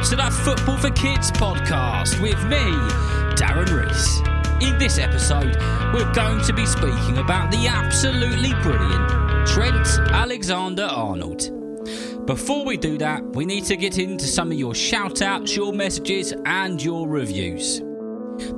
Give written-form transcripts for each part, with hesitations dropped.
to the Football for Kids podcast with me, Darren Rees. In this episode, we're going to be speaking about the absolutely brilliant Trent Alexander-Arnold. Before we do that, we need to get into some of your shout-outs, your messages and your reviews.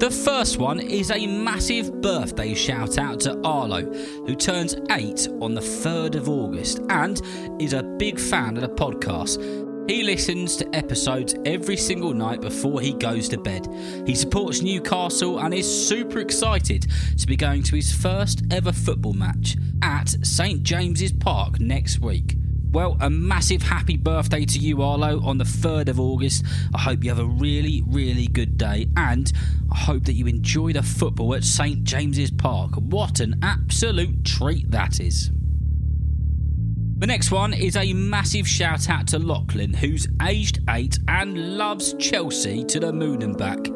The first one is a massive birthday shout-out to Arlo, who turns 8 on the 3rd of August and is a big fan of the podcast. He listens to episodes every single night before he goes to bed. He supports Newcastle and is super excited to be going to his first ever football match at St James's Park next week. Well, a massive happy birthday to you, Arlo, on the 3rd of August. I hope you have a really, really good day and I hope that you enjoy the football at St James's Park. What an absolute treat that is. The next one is a massive shout out to Lachlan, who's aged 8 and loves Chelsea to the moon and back.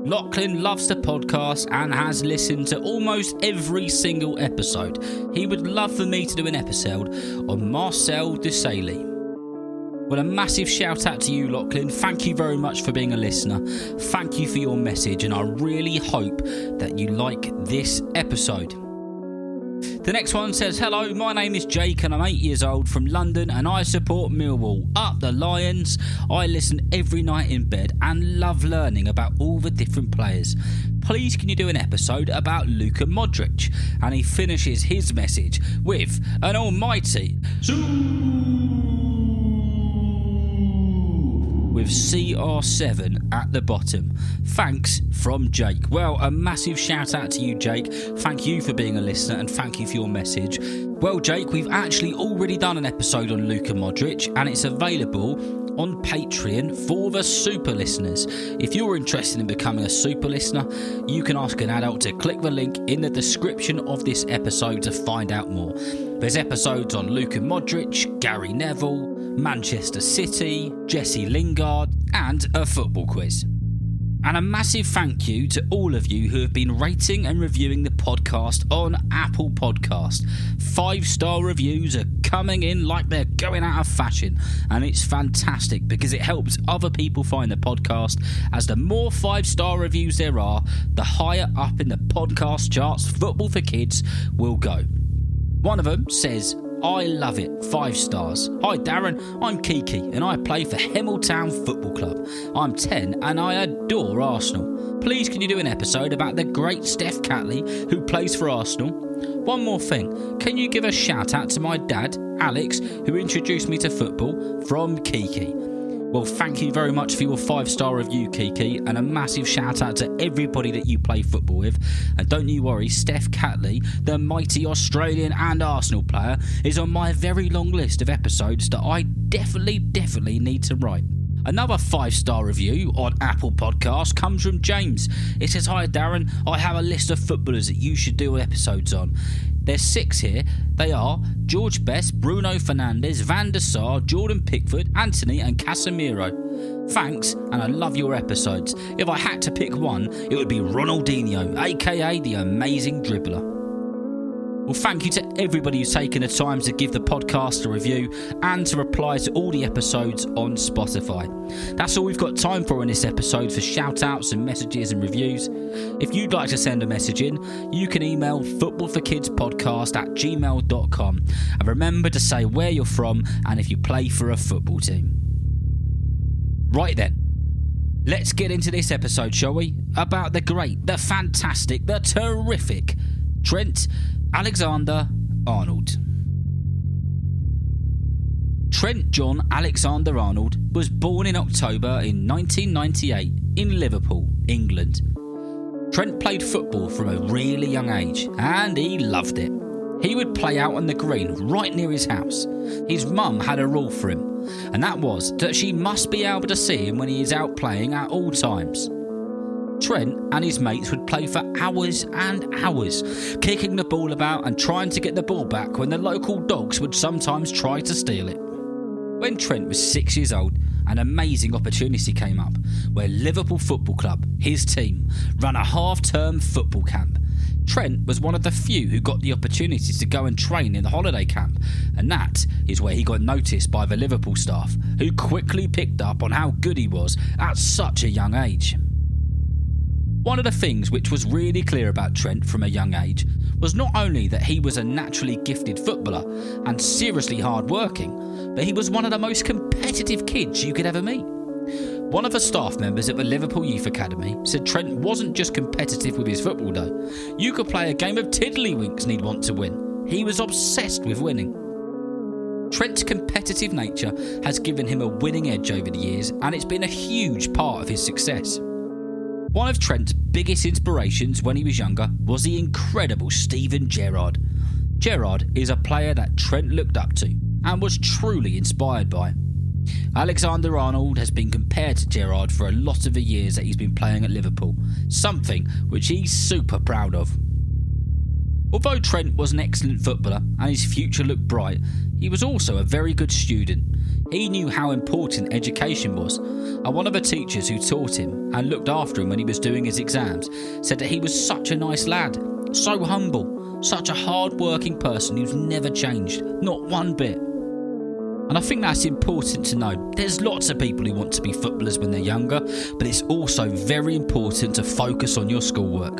Lachlan loves the podcast and has listened to almost every single episode. He would love for me to do an episode on Marcel Desailly. Well, a massive shout out to you, Lachlan. Thank you very much for being a listener. Thank you for your message and I really hope that you like this episode. The next one says, hello, my name is Jake and I'm 8 years old from London and I support Millwall. Up the Lions. I listen every night in bed and love learning about all the different players. Please can you do an episode about Luka Modric? And he finishes his message with an almighty with CR7 at the bottom. Thanks from Jake. Well, a massive shout out to you, Jake. Thank you for being a listener and thank you for your message. Well, Jake, we've actually already done an episode on Luka Modric and it's available on Patreon for the super listeners. If you're interested in becoming a super listener, you can ask an adult to click the link in the description of this episode to find out more. There's episodes on Luka Modric, Gary Neville, Manchester City, Jesse Lingard, and a football quiz. And a massive thank you to all of you who have been rating and reviewing the podcast on Apple Podcast. 5-star reviews are coming in like they're going out of fashion, and it's fantastic because it helps other people find the podcast, as the more 5-star reviews there are, the higher up in the podcast charts Football for Kids will go. One of them says, I love it, 5 stars. Hi Darren, I'm Kiki and I play for Hemel Town Football Club. I'm 10 and I adore Arsenal. Please can you do an episode about the great Steph Catley who plays for Arsenal? One more thing, can you give a shout out to my dad, Alex, who introduced me to football, from Kiki? Well, thank you very much for your 5-star review, Kiki, and a massive shout out to everybody that you play football with. And don't you worry, Steph Catley, the mighty Australian and Arsenal player, is on my very long list of episodes that I definitely need to write. Another 5-star review on Apple Podcasts comes from James. It says, hi Darren, I have a list of footballers that you should do episodes on. There's 6 here. They are George Best, Bruno Fernandes, Van der Sar, Jordan Pickford, Anthony and Casemiro. Thanks, and I love your episodes. If I had to pick one, it would be Ronaldinho, aka the amazing dribbler. Well, thank you to everybody who's taken the time to give the podcast a review and to reply to all the episodes on Spotify. That's all we've got time for in this episode for shout-outs and messages and reviews. If you'd like to send a message in, you can email footballforkidspodcast@gmail.com. And remember to say where you're from and if you play for a football team. Right then, let's get into this episode, shall we? About the great, the fantastic, the terrific Trent Alexander-Arnold. Trent John Alexander-Arnold was born in October in 1998 in Liverpool, England. Trent played football from a really young age and he loved it. He would play out on the green right near his house. His mum had a rule for him, and that was that she must be able to see him when he is out playing at all times. Trent and his mates would play for hours and hours, kicking the ball about and trying to get the ball back when the local dogs would sometimes try to steal it. When Trent was 6 years old, an amazing opportunity came up where Liverpool Football Club, his team, ran a half-term football camp. Trent was one of the few who got the opportunity to go and train in the holiday camp, and that is where he got noticed by the Liverpool staff, who quickly picked up on how good he was at such a young age. One of the things which was really clear about Trent from a young age was not only that he was a naturally gifted footballer and seriously hard working, but he was one of the most competitive kids you could ever meet. One of the staff members at the Liverpool Youth Academy said Trent wasn't just competitive with his football though. You could play a game of tiddlywinks and he'd want to win. He was obsessed with winning. Trent's competitive nature has given him a winning edge over the years, and it's been a huge part of his success. One of Trent's biggest inspirations when he was younger was the incredible Steven Gerrard. Gerrard is a player that Trent looked up to and was truly inspired by. Alexander-Arnold has been compared to Gerrard for a lot of the years that he's been playing at Liverpool, something which he's super proud of. Although Trent was an excellent footballer and his future looked bright, he was also a very good student. He knew how important education was, and one of the teachers who taught him and looked after him when he was doing his exams said that he was such a nice lad, so humble, such a hard-working person who's never changed, not one bit. And I think that's important to know. There's lots of people who want to be footballers when they're younger, but it's also very important to focus on your schoolwork.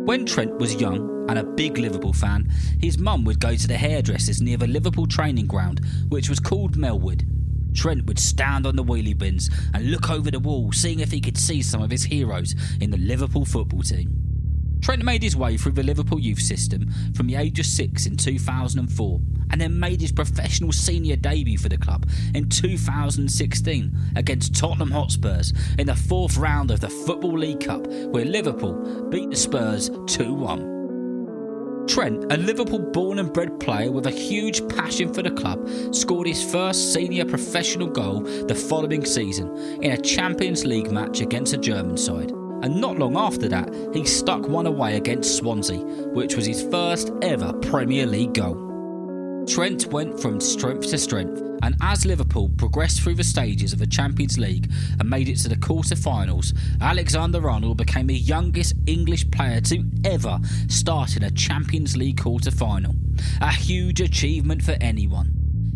When Trent was young and a big Liverpool fan, his mum would go to the hairdressers near the Liverpool training ground, which was called Melwood. Trent would stand on the wheelie bins and look over the wall, seeing if he could see some of his heroes in the Liverpool football team. Trent made his way through the Liverpool youth system from the age of 6 in 2004, and then made his professional senior debut for the club in 2016 against Tottenham Hotspurs in the fourth round of the Football League Cup, where Liverpool beat the Spurs 2-1. Trent, a Liverpool-born and bred player with a huge passion for the club, scored his first senior professional goal the following season in a Champions League match against a German side. And not long after that, he stuck one away against Swansea, which was his first ever Premier League goal. Trent went from strength to strength, and as Liverpool progressed through the stages of the Champions League and made it to the quarter-finals, Alexander-Arnold became the youngest English player to ever start in a Champions League quarter-final, a huge achievement for anyone.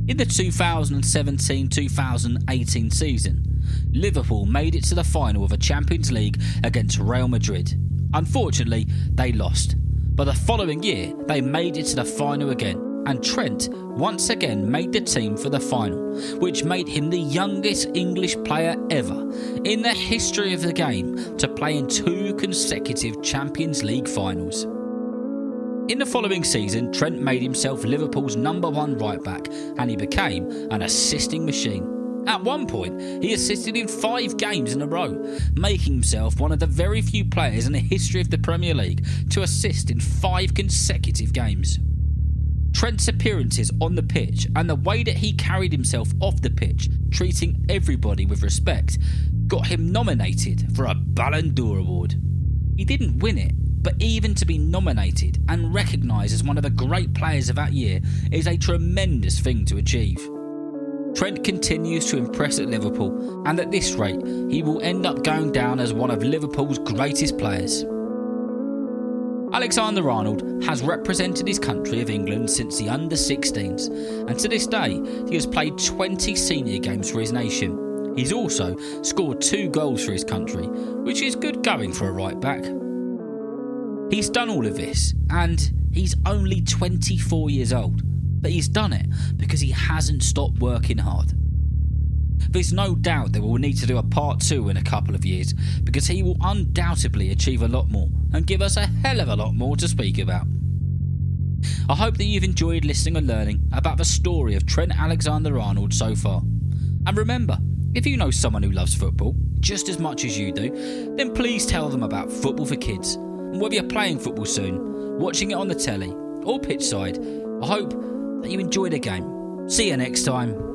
In the 2017-2018 season, Liverpool made it to the final of a Champions League against Real Madrid. Unfortunately, they lost, but the following year they made it to the final again, and Trent once again made the team for the final, which made him the youngest English player ever in the history of the game to play in 2 consecutive Champions League finals. In the following season, Trent made himself Liverpool's #1 right-back, and he became an assisting machine. At one point, he assisted in 5 games in a row, making himself one of the very few players in the history of the Premier League to assist in 5 consecutive games. Trent's appearances on the pitch and the way that he carried himself off the pitch, treating everybody with respect, got him nominated for a Ballon d'Or award. He didn't win it, but even to be nominated and recognised as one of the great players of that year is a tremendous thing to achieve. Trent continues to impress at Liverpool, and at this rate, he will end up going down as one of Liverpool's greatest players. Alexander-Arnold has represented his country of England since the under-16s, and to this day he has played 20 senior games for his nation. He's also scored 2 goals for his country, which is good going for a right-back. He's done all of this, and he's only 24 years old, but he's done it because he hasn't stopped working hard. There's no doubt that we'll need to do a part 2 in a couple of years, because he will undoubtedly achieve a lot more and give us a hell of a lot more to speak about. I hope that you've enjoyed listening and learning about the story of Trent Alexander-Arnold so far. And remember, if you know someone who loves football just as much as you do, then please tell them about Football for Kids. And whether you're playing football soon, watching it on the telly or pitchside, I hope that you enjoy the game. See you next time.